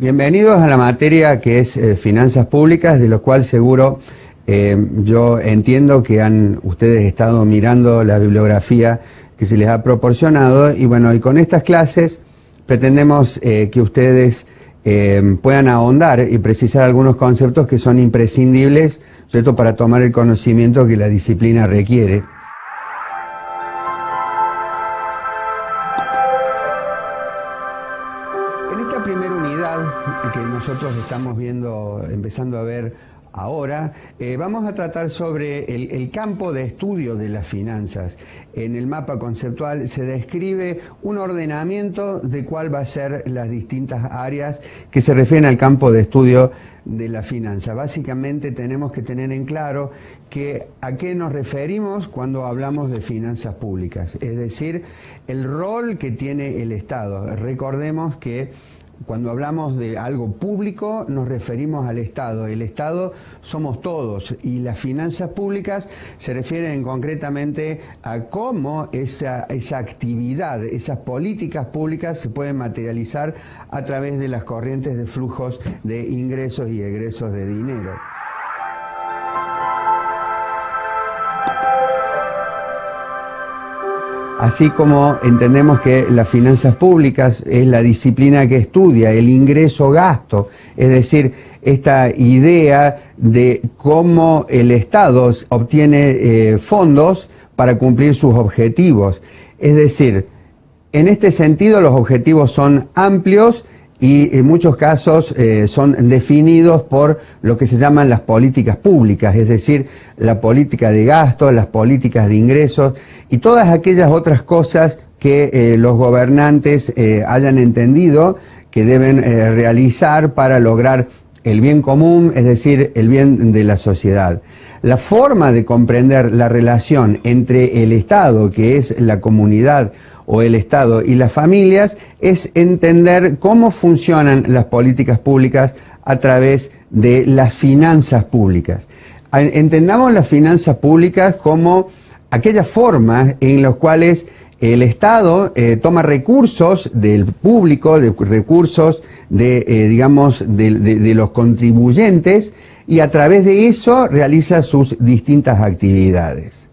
Bienvenidos a la materia que es finanzas públicas, de lo cual seguro yo entiendo que han ustedes estado mirando la bibliografía que se les ha proporcionado y bueno, y con estas clases pretendemos que ustedes puedan ahondar y precisar algunos conceptos que son imprescindibles, sobre todo para tomar el conocimiento que la disciplina requiere. En esta primera unidad que nosotros estamos viendo, empezando a ver ahora, vamos a tratar sobre el campo de estudio de las finanzas. En el mapa conceptual se describe un ordenamiento de cuál va a ser las distintas áreas que se refieren al campo de estudio de la finanza. Básicamente tenemos que tener en claro que a qué nos referimos cuando hablamos de finanzas públicas, es decir, el rol que tiene el Estado. Recordemos que cuando hablamos de algo público nos referimos al Estado. El Estado somos todos y las finanzas públicas se refieren concretamente a cómo esa actividad, esas políticas públicas se pueden materializar a través de las corrientes de flujos de ingresos y egresos de dinero. Así como entendemos que las finanzas públicas es la disciplina que estudia el ingreso-gasto, es decir, esta idea de cómo el Estado obtiene fondos para cumplir sus objetivos. Es decir, en este sentido los objetivos son amplios y en muchos casos son definidos por lo que se llaman las políticas públicas, es decir, la política de gasto, las políticas de ingresos y todas aquellas otras cosas que los gobernantes hayan entendido que deben realizar para lograr el bien común, es decir, el bien de la sociedad. La forma de comprender la relación entre el Estado, que es la comunidad, o el Estado y las familias, es entender cómo funcionan las políticas públicas a través de las finanzas públicas. Entendamos las finanzas públicas como aquellas formas en las cuales el Estado toma recursos del público, recursos de los contribuyentes y a través de eso realiza sus distintas actividades.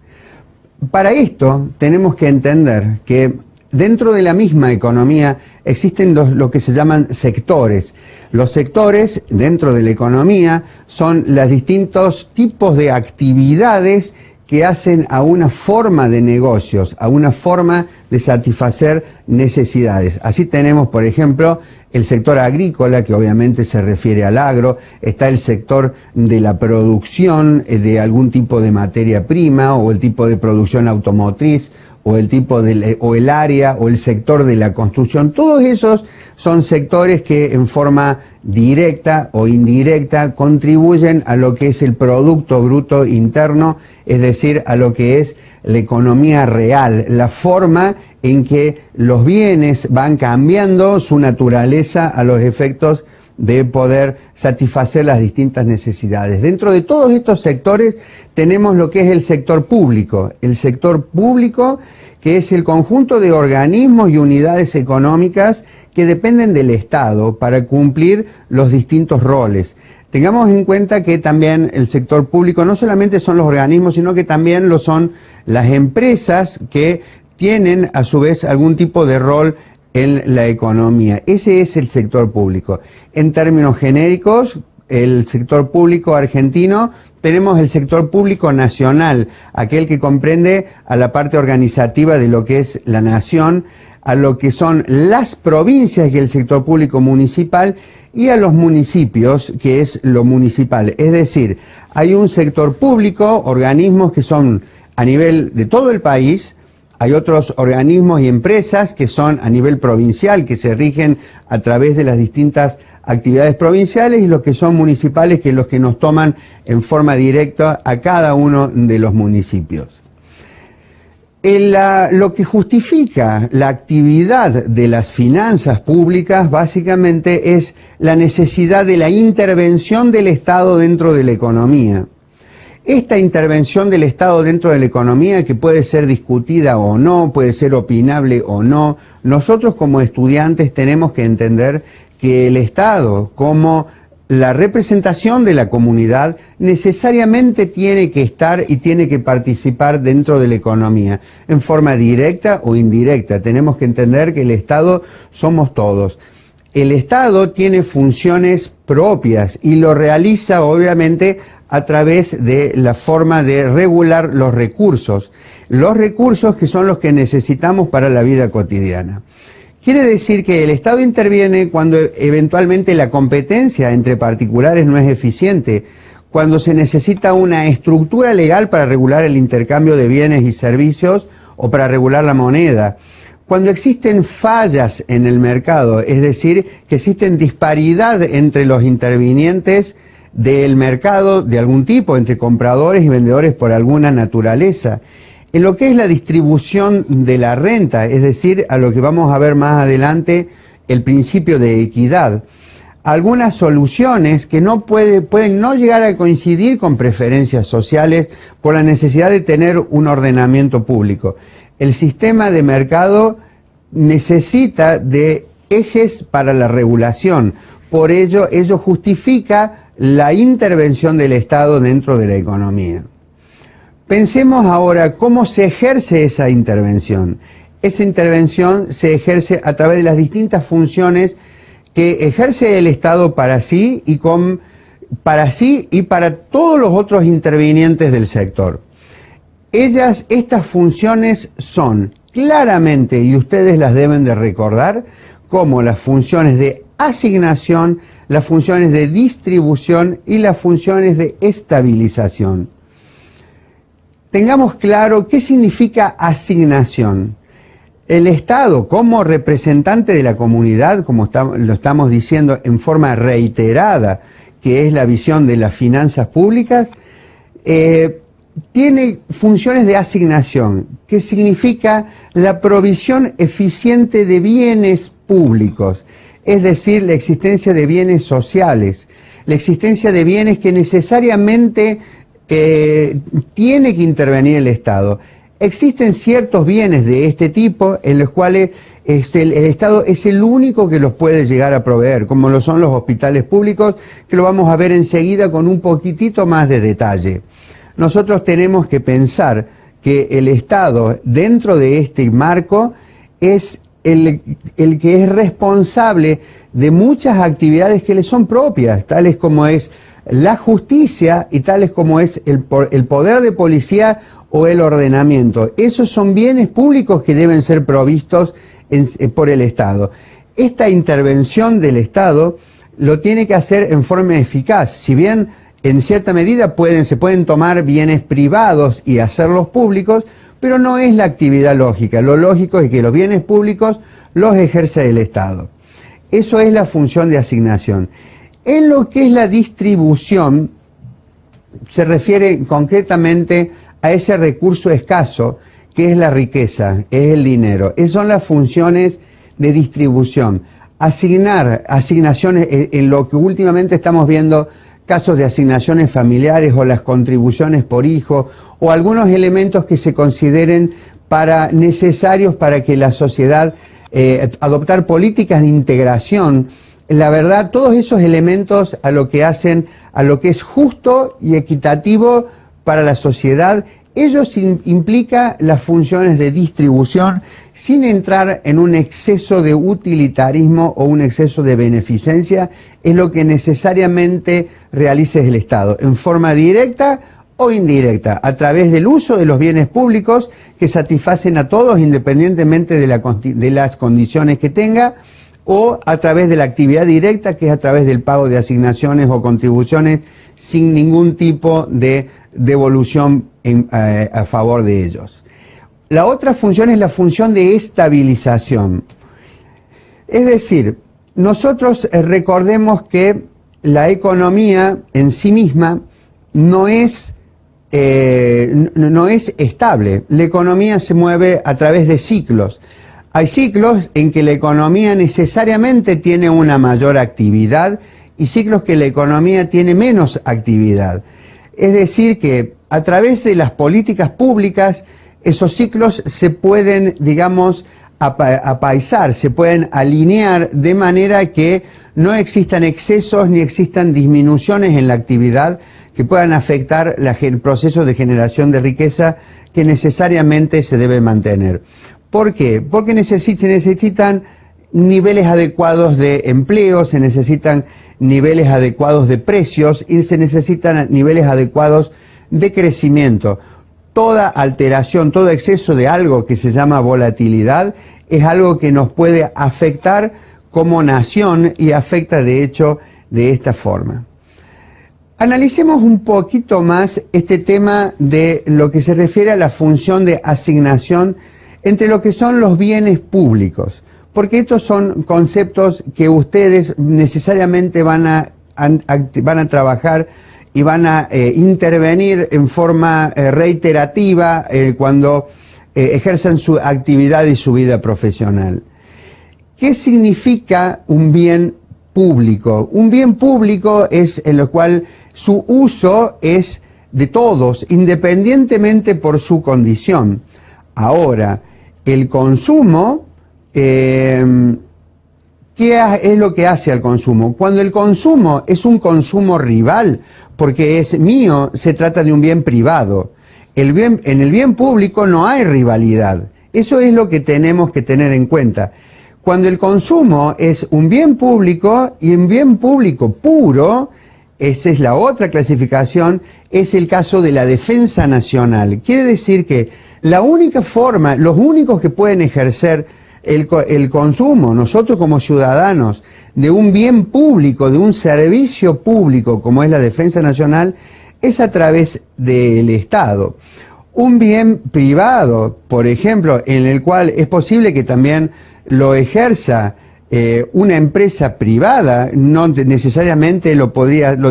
Para esto tenemos que entender que dentro de la misma economía existen lo que se llaman sectores. Los sectores dentro de la economía son los distintos tipos de actividades que hacen a una forma de negocios, a una forma de satisfacer necesidades. Así tenemos, por ejemplo, el sector agrícola, que obviamente se refiere al agro, está el sector de la producción de algún tipo de materia prima o el tipo de producción automotriz, o el área o el sector de la construcción. Todos esos son sectores que en forma directa o indirecta contribuyen a lo que es el Producto Bruto Interno, es decir, a lo que es la economía real, la forma en que los bienes van cambiando su naturaleza a los efectos de poder satisfacer las distintas necesidades. Dentro de todos estos sectores tenemos lo que es el sector público. El sector público, que es el conjunto de organismos y unidades económicas que dependen del Estado para cumplir los distintos roles. Tengamos en cuenta que también el sector público no solamente son los organismos, sino que también lo son las empresas que tienen a su vez algún tipo de rol en la economía. Ese es el sector público. En términos genéricos, el sector público argentino, tenemos el sector público nacional, aquel que comprende a la parte organizativa de lo que es la nación, a lo que son las provincias, que es el sector público municipal, y a los municipios, que es lo municipal. Es decir, hay un sector público, organismos que son a nivel de todo el país. Hay otros organismos y empresas que son a nivel provincial, que se rigen a través de las distintas actividades provinciales, y los que son municipales, que son los que nos toman en forma directa a cada uno de los municipios. Lo que justifica la actividad de las finanzas públicas básicamente es la necesidad de la intervención del Estado dentro de la economía. Esta intervención del Estado dentro de la economía, que puede ser discutida o no, puede ser opinable o no, nosotros como estudiantes tenemos que entender que el Estado, como la representación de la comunidad, necesariamente tiene que estar y tiene que participar dentro de la economía, en forma directa o indirecta. Tenemos que entender que el Estado somos todos. El Estado tiene funciones propias y lo realiza obviamente a través de la forma de regular los recursos que son los que necesitamos para la vida cotidiana. Quiere decir que el Estado interviene cuando eventualmente la competencia entre particulares no es eficiente, cuando se necesita una estructura legal para regular el intercambio de bienes y servicios o para regular la moneda, cuando existen fallas en el mercado, es decir, que existen disparidad entre los intervinientes del mercado de algún tipo, entre compradores y vendedores por alguna naturaleza. En lo que es la distribución de la renta, es decir, a lo que vamos a ver más adelante, el principio de equidad. Algunas soluciones que pueden no llegar a coincidir con preferencias sociales por la necesidad de tener un ordenamiento público. El sistema de mercado necesita de ejes para la regulación. Por ello justifica la intervención del Estado dentro de la economía. Pensemos ahora cómo se ejerce esa intervención. Esa intervención se ejerce a través de las distintas funciones que ejerce el Estado para sí y para todos los otros intervinientes del sector. Estas funciones son claramente, y ustedes las deben de recordar, como las funciones de asignación, las funciones de distribución y las funciones de estabilización. Tengamos claro qué significa asignación. El Estado, como representante de la comunidad, como lo estamos diciendo en forma reiterada, que es la visión de las finanzas públicas, tiene funciones de asignación, que significa la provisión eficiente de bienes públicos, es decir, la existencia de bienes sociales, la existencia de bienes que necesariamente tiene que intervenir el Estado. Existen ciertos bienes de este tipo en los cuales el Estado es el único que los puede llegar a proveer, como lo son los hospitales públicos, que lo vamos a ver enseguida con un poquitito más de detalle. Nosotros tenemos que pensar que el Estado, dentro de este marco, es el que es responsable de muchas actividades que le son propias, tales como es la justicia y tales como es el poder de policía o el ordenamiento. Esos son bienes públicos que deben ser provistos por el Estado. Esta intervención del Estado lo tiene que hacer en forma eficaz. Si bien en cierta medida se pueden tomar bienes privados y hacerlos públicos, pero no es la actividad lógica. Lo lógico es que los bienes públicos los ejerce el Estado. Eso es la función de asignación. En lo que es la distribución, se refiere concretamente a ese recurso escaso que es la riqueza, es el dinero. Esas son las funciones de distribución. Asignaciones, en lo que últimamente estamos viendo, casos de asignaciones familiares o las contribuciones por hijo o algunos elementos que se consideren necesarios para que la sociedad adoptar políticas de integración. La verdad, todos esos elementos a lo que es justo y equitativo para la sociedad, ellos implica las funciones de distribución sin entrar en un exceso de utilitarismo o un exceso de beneficencia, es lo que necesariamente realiza el Estado, en forma directa o indirecta, a través del uso de los bienes públicos que satisfacen a todos independientemente de las condiciones que tenga, o a través de la actividad directa, que es a través del pago de asignaciones o contribuciones sin ningún tipo de devolución a favor de ellos. La otra función es la función de estabilización. Es decir, nosotros recordemos que la economía en sí misma no es estable. La economía se mueve a través de ciclos. Hay ciclos en que la economía necesariamente tiene una mayor actividad y ciclos que la economía tiene menos actividad. Es decir, que a través de las políticas públicas, esos ciclos se pueden, digamos, apaisar, se pueden alinear de manera que no existan excesos ni existan disminuciones en la actividad que puedan afectar el proceso de generación de riqueza que necesariamente se debe mantener. ¿Por qué? Porque se necesitan niveles adecuados de empleo, se necesitan niveles adecuados de precios y se necesitan niveles adecuados de crecimiento. Toda alteración, todo exceso de algo que se llama volatilidad es algo que nos puede afectar como nación y afecta de hecho de esta forma. Analicemos un poquito más este tema de lo que se refiere a la función de asignación entre lo que son los bienes públicos, porque estos son conceptos que ustedes necesariamente van a trabajar y van a intervenir en forma reiterativa cuando ejerzan su actividad y su vida profesional. ¿Qué significa un bien público? Un bien público es en lo cual su uso es de todos, independientemente por su condición. Ahora, el consumo, ¿qué es lo que hace al consumo? Cuando el consumo es un consumo rival, porque es mío, se trata de un bien privado. En el bien público no hay rivalidad. Eso es lo que tenemos que tener en cuenta. Cuando el consumo es un bien público y un bien público puro, esa es la otra clasificación, es el caso de la defensa nacional. Quiere decir que la única forma, los únicos que pueden ejercer el consumo, nosotros como ciudadanos, de un bien público, de un servicio público como es la defensa nacional, es a través del Estado. Un bien privado, por ejemplo, en el cual es posible que también lo ejerza una empresa privada, no necesariamente lo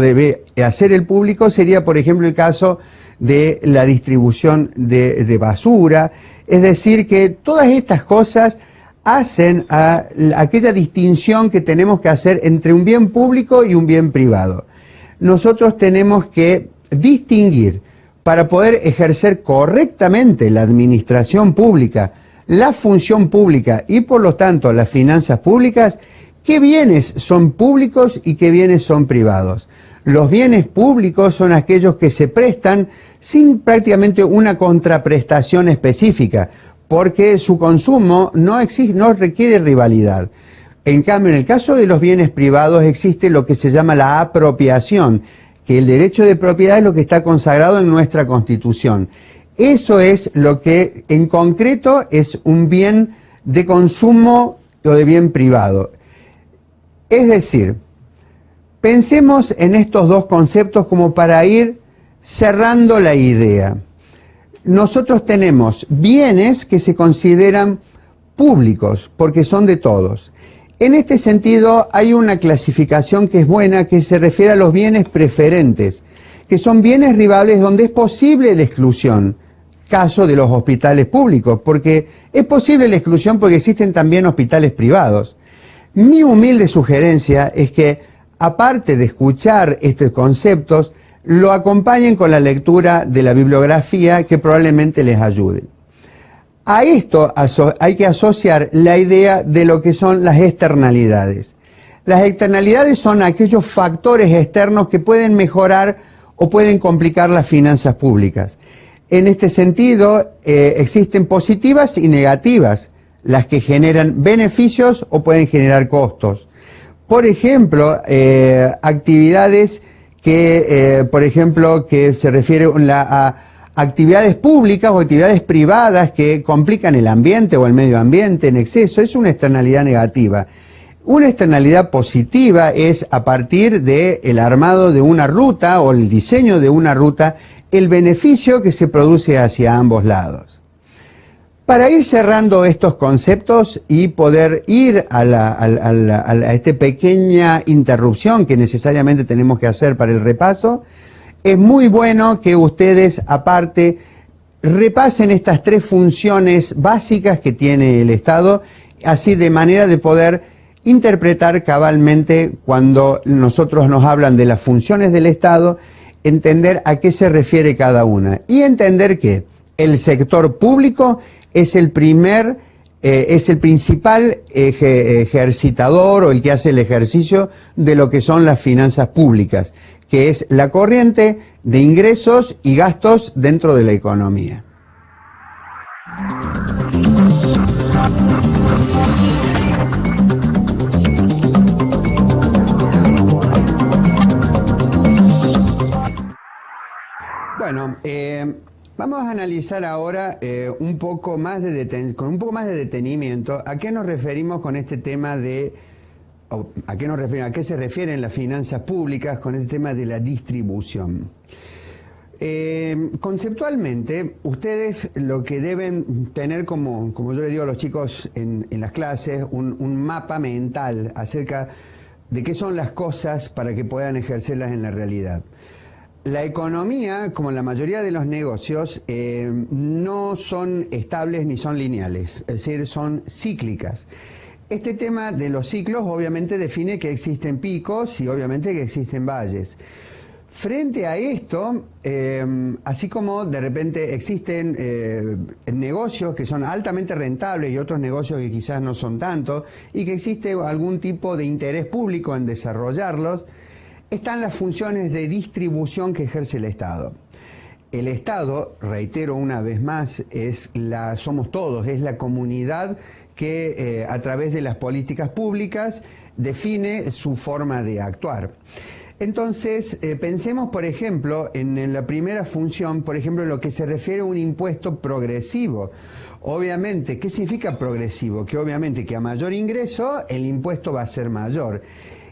debe hacer el público, sería por ejemplo el caso de la distribución de basura. Es decir, que todas estas cosas hacen a aquella distinción que tenemos que hacer entre un bien público y un bien privado. Nosotros tenemos que distinguir para poder ejercer correctamente la administración pública, la función pública y por lo tanto las finanzas públicas, qué bienes son públicos y qué bienes son privados. Los bienes públicos son aquellos que se prestan sin prácticamente una contraprestación específica, porque su consumo no requiere rivalidad. En cambio, en el caso de los bienes privados existe lo que se llama la apropiación, que el derecho de propiedad es lo que está consagrado en nuestra Constitución. Eso es lo que en concreto es un bien de consumo o de bien privado. Es decir, pensemos en estos dos conceptos como para ir cerrando la idea. Nosotros tenemos bienes que se consideran públicos porque son de todos. En este sentido hay una clasificación que es buena, que se refiere a los bienes preferentes, que son bienes rivales donde es posible la exclusión. Caso de los hospitales públicos, porque es posible la exclusión porque existen también hospitales privados. Mi humilde sugerencia es que, aparte de escuchar estos conceptos, lo acompañen con la lectura de la bibliografía que probablemente les ayude. A esto hay que asociar la idea de lo que son las externalidades. Las externalidades son aquellos factores externos que pueden mejorar o pueden complicar las finanzas públicas. En este sentido, existen positivas y negativas, las que generan beneficios o pueden generar costos. Por ejemplo, actividades que se refiere a actividades públicas o actividades privadas que complican el ambiente o el medio ambiente en exceso, es una externalidad negativa. Una externalidad positiva es a partir del armado de una ruta o el diseño de una ruta, el beneficio que se produce hacia ambos lados. Para ir cerrando estos conceptos y poder ir a esta pequeña interrupción que necesariamente tenemos que hacer para el repaso, es muy bueno que ustedes aparte repasen estas tres funciones básicas que tiene el Estado, así de manera de poder interpretar cabalmente cuando nosotros nos hablan de las funciones del Estado, entender a qué se refiere cada una y entender que el sector público es el primer es el principal ejercitador o el que hace el ejercicio de lo que son las finanzas públicas, que es la corriente de ingresos y gastos dentro de la economía. Bueno, vamos a analizar ahora con un poco más de detenimiento a qué nos referimos con este tema de, a qué se refieren las finanzas públicas con este tema de la distribución. Conceptualmente, ustedes lo que deben tener, como yo le digo a los chicos en las clases, un mapa mental acerca de qué son las cosas para que puedan ejercerlas en la realidad. La economía, como la mayoría de los negocios, no son estables ni son lineales, es decir, son cíclicas. Este tema de los ciclos obviamente define que existen picos y obviamente que existen valles. Frente a esto, así como de repente existen negocios que son altamente rentables y otros negocios que quizás no son tanto, y que existe algún tipo de interés público en desarrollarlos, están las funciones de distribución que ejerce el Estado. El Estado, reitero una vez más, somos todos, es la comunidad que a través de las políticas públicas define su forma de actuar. Entonces, pensemos, por ejemplo, en la primera función, por ejemplo, en lo que se refiere a un impuesto progresivo. Obviamente, ¿qué significa progresivo? Que obviamente que a mayor ingreso, el impuesto va a ser mayor.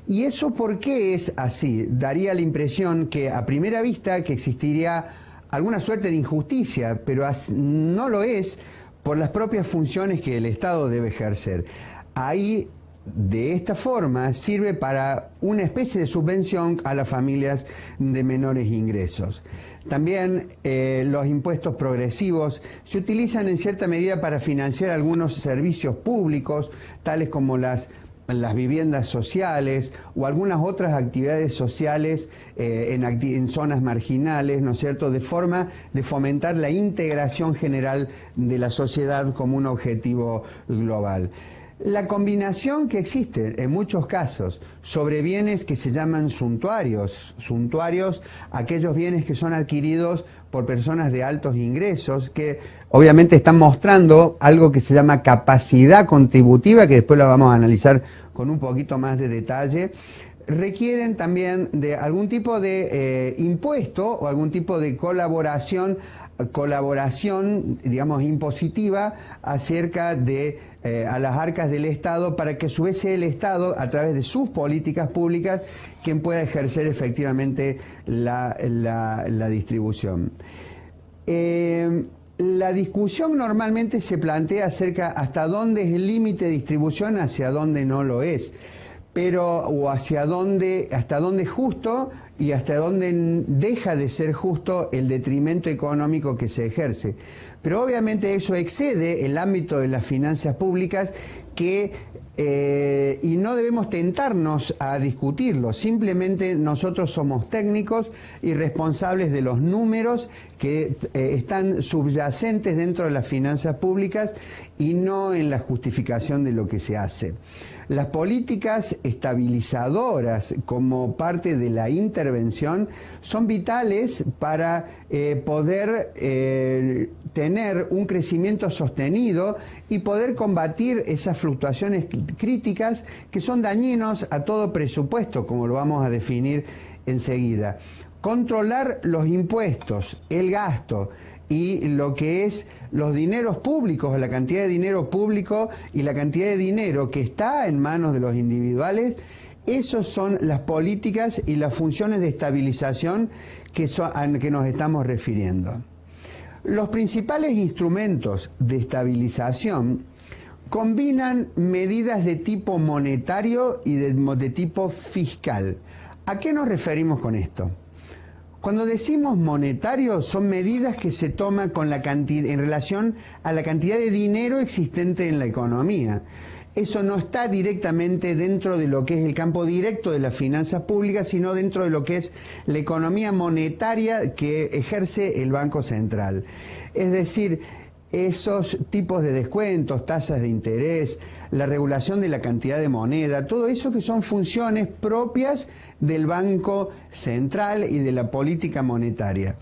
¿Y eso por qué es así? Daría la impresión que a primera vista que existiría alguna suerte de injusticia, pero no lo es por las propias funciones que el Estado debe ejercer. Ahí, de esta forma, sirve para una especie de subvención a las familias de menores ingresos. También los impuestos progresivos se utilizan en cierta medida para financiar algunos servicios públicos, tales como las viviendas sociales o algunas otras actividades sociales en zonas marginales, ¿no es cierto?, de forma de fomentar la integración general de la sociedad como un objetivo global. La combinación que existe en muchos casos sobre bienes que se llaman suntuarios, aquellos bienes que son adquiridos por personas de altos ingresos, que obviamente están mostrando algo que se llama capacidad contributiva, que después la vamos a analizar con un poquito más de detalle, requieren también de algún tipo de impuesto o algún tipo de colaboración, digamos, impositiva acerca de a las arcas del Estado, para que a su vez sea el Estado, a través de sus políticas públicas, quien pueda ejercer efectivamente la distribución. La discusión normalmente se plantea acerca hasta dónde es el límite de distribución, hacia dónde no lo es, o hasta dónde es justo y hasta dónde deja de ser justo el detrimento económico que se ejerce. Pero obviamente eso excede el ámbito de las finanzas públicas y no debemos tentarnos a discutirlo. Simplemente nosotros somos técnicos y responsables de los números que están subyacentes dentro de las finanzas públicas y no en la justificación de lo que se hace. Las políticas estabilizadoras como parte de la intervención son vitales para poder tener un crecimiento sostenido y poder combatir esas fluctuaciones críticas que son dañinos a todo presupuesto, como lo vamos a definir enseguida. Controlar los impuestos, el gasto y lo que es los dineros públicos, la cantidad de dinero público y la cantidad de dinero que está en manos de los individuales, esas son las políticas y las funciones de estabilización a que nos estamos refiriendo. Los principales instrumentos de estabilización combinan medidas de tipo monetario y de tipo fiscal. ¿A qué nos referimos con esto? Cuando decimos monetario, son medidas que se toman en relación a la cantidad de dinero existente en la economía. Eso no está directamente dentro de lo que es el campo directo de las finanzas públicas, sino dentro de lo que es la economía monetaria que ejerce el Banco Central. Es decir, esos tipos de descuentos, tasas de interés, la regulación de la cantidad de moneda, todo eso que son funciones propias del Banco Central y de la política monetaria.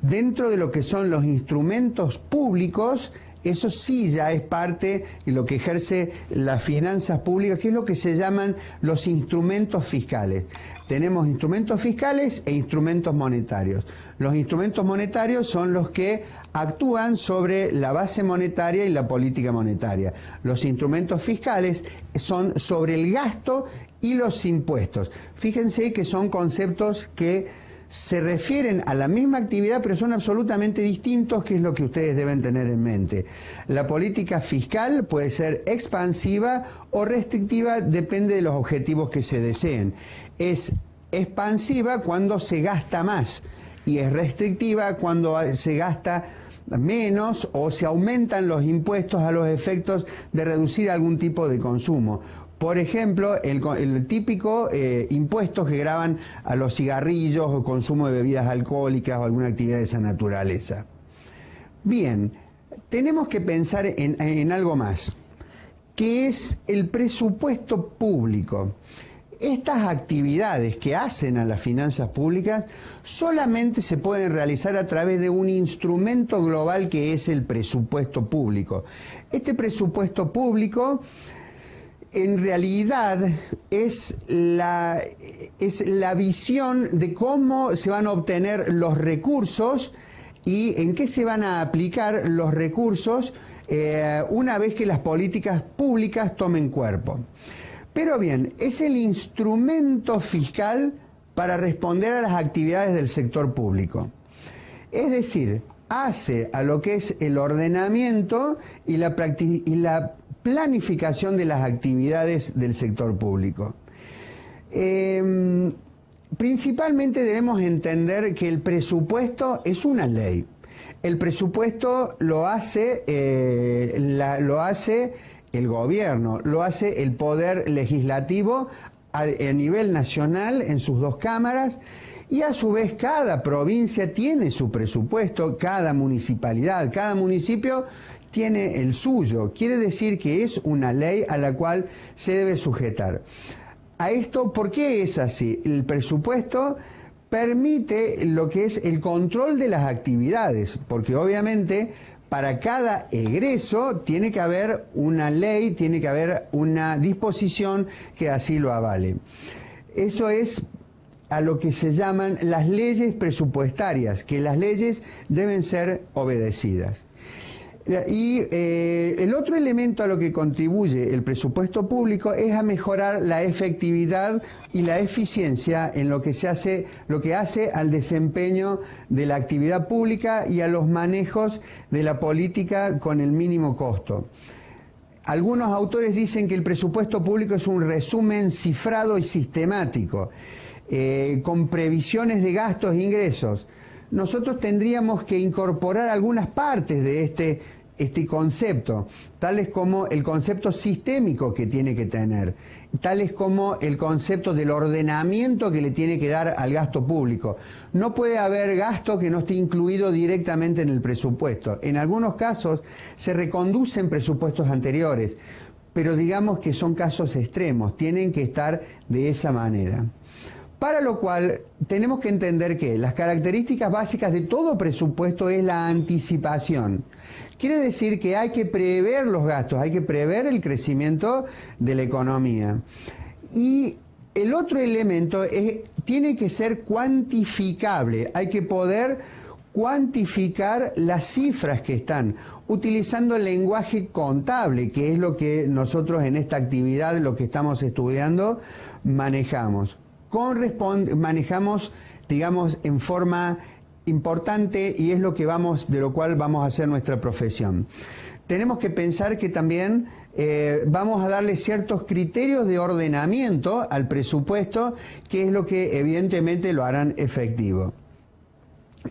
Dentro de lo que son los instrumentos públicos, eso sí ya es parte de lo que ejerce las finanzas públicas, que es lo que se llaman los instrumentos fiscales. Tenemos instrumentos fiscales e instrumentos monetarios. Los instrumentos monetarios son los que actúan sobre la base monetaria y la política monetaria. Los instrumentos fiscales son sobre el gasto y los impuestos. Fíjense que son conceptos que se refieren a la misma actividad, pero son absolutamente distintos, que es lo que ustedes deben tener en mente. La política fiscal puede ser expansiva o restrictiva, depende de los objetivos que se deseen. Es expansiva cuando se gasta más y es restrictiva cuando se gasta menos o se aumentan los impuestos a los efectos de reducir algún tipo de consumo. Por ejemplo, el típico impuestos que gravan a los cigarrillos o consumo de bebidas alcohólicas o alguna actividad de esa naturaleza. Bien, tenemos que pensar en algo más, que es el presupuesto público. Estas actividades que hacen a las finanzas públicas solamente se pueden realizar a través de un instrumento global que es el presupuesto público. Este presupuesto público en realidad es la visión de cómo se van a obtener los recursos y en qué se van a aplicar los recursos una vez que las políticas públicas tomen cuerpo. Pero bien, es el instrumento fiscal para responder a las actividades del sector público. Es decir, hace a lo que es el ordenamiento y la planificación de las actividades del sector público. Principalmente debemos entender que el presupuesto es una ley. El presupuesto lo hace el gobierno, lo hace el poder legislativo a nivel nacional en sus dos cámaras, y a su vez cada provincia tiene su presupuesto, cada municipalidad, cada municipio tiene el suyo. Quiere decir que es una ley a la cual se debe sujetar. A esto, ¿por qué es así? El presupuesto permite lo que es el control de las actividades, porque obviamente para cada egreso tiene que haber una ley, tiene que haber una disposición que así lo avale. Eso es a lo que se llaman las leyes presupuestarias, que las leyes deben ser obedecidas. Y el otro elemento a lo que contribuye el presupuesto público es a mejorar la efectividad y la eficiencia en lo que hace al desempeño de la actividad pública y a los manejos de la política con el mínimo costo. Algunos autores dicen que el presupuesto público es un resumen cifrado y sistemático, con previsiones de gastos e ingresos. Nosotros tendríamos que incorporar algunas partes de este concepto, tales como el concepto sistémico que tiene que tener, tales como el concepto del ordenamiento que le tiene que dar al gasto público. No puede haber gasto que no esté incluido directamente en el presupuesto. En algunos casos se reconducen presupuestos anteriores, pero digamos que son casos extremos, tienen que estar de esa manera. Para lo cual tenemos que entender que las características básicas de todo presupuesto es la anticipación. Quiere decir que hay que prever los gastos, hay que prever el crecimiento de la economía. Y el otro elemento tiene que ser cuantificable, hay que poder cuantificar las cifras que están, utilizando el lenguaje contable, que es lo que nosotros en esta actividad, lo que estamos estudiando, manejamos. Manejamos, digamos, en forma importante, y es de lo cual vamos a hacer nuestra profesión. Tenemos que pensar que también vamos a darle ciertos criterios de ordenamiento al presupuesto, que es lo que evidentemente lo harán efectivo.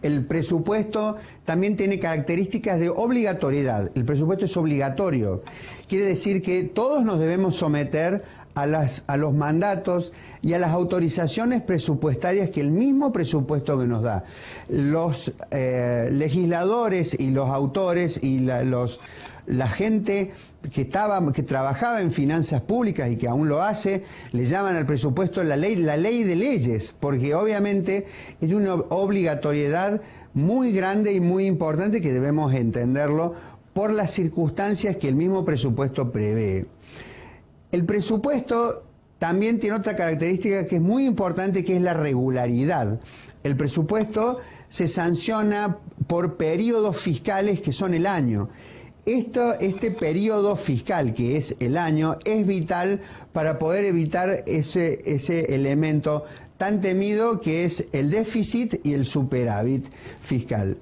El presupuesto también tiene características de obligatoriedad. El presupuesto es obligatorio. Quiere decir que todos nos debemos someter a los mandatos y a las autorizaciones presupuestarias que el mismo presupuesto que nos da. Los legisladores y los autores y la gente que trabajaba en finanzas públicas y que aún lo hace, le llaman al presupuesto la ley de leyes, porque obviamente es una obligatoriedad muy grande y muy importante que debemos entenderlo por las circunstancias que el mismo presupuesto prevé. El presupuesto también tiene otra característica que es muy importante, que es la regularidad. El presupuesto se sanciona por periodos fiscales que son el año. Este periodo fiscal, que es el año, es vital para poder evitar ese elemento tan temido que es el déficit y el superávit fiscal.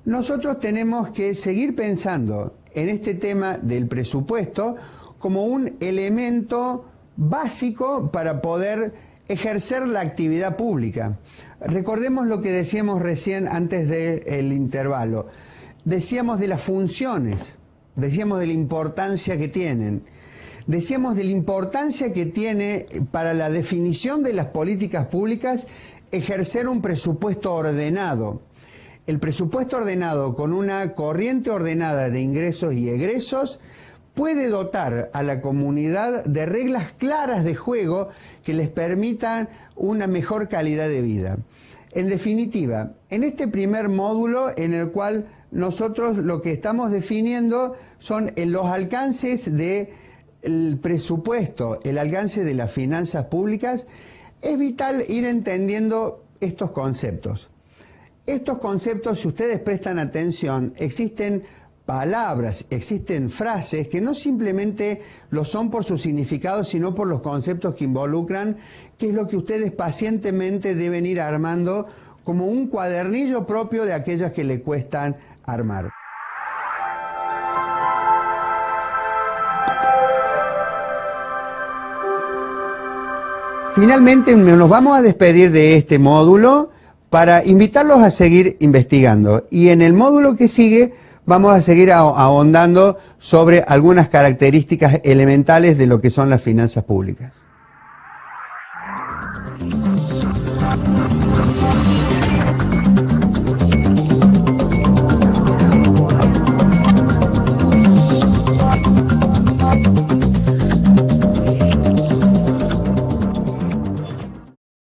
Nosotros tenemos que seguir pensando en este tema del presupuesto como un elemento básico para poder ejercer la actividad pública. Recordemos lo que decíamos recién antes del intervalo. Decíamos de las funciones, decíamos de la importancia que tienen, decíamos de la importancia que tiene para la definición de las políticas públicas ejercer un presupuesto ordenado. El presupuesto ordenado con una corriente ordenada de ingresos y egresos puede dotar a la comunidad de reglas claras de juego que les permitan una mejor calidad de vida. En definitiva, en este primer módulo en el cual nosotros lo que estamos definiendo son los alcances del presupuesto, el alcance de las finanzas públicas, es vital ir entendiendo estos conceptos. Estos conceptos, si ustedes prestan atención, existen palabras, existen frases que no simplemente lo son por su significado, sino por los conceptos que involucran, que es lo que ustedes pacientemente deben ir armando como un cuadernillo propio de aquellas que le cuestan armar. Finalmente nos vamos a despedir de este módulo para invitarlos a seguir investigando, y en el módulo que sigue vamos a seguir ahondando sobre algunas características elementales de lo que son las finanzas públicas.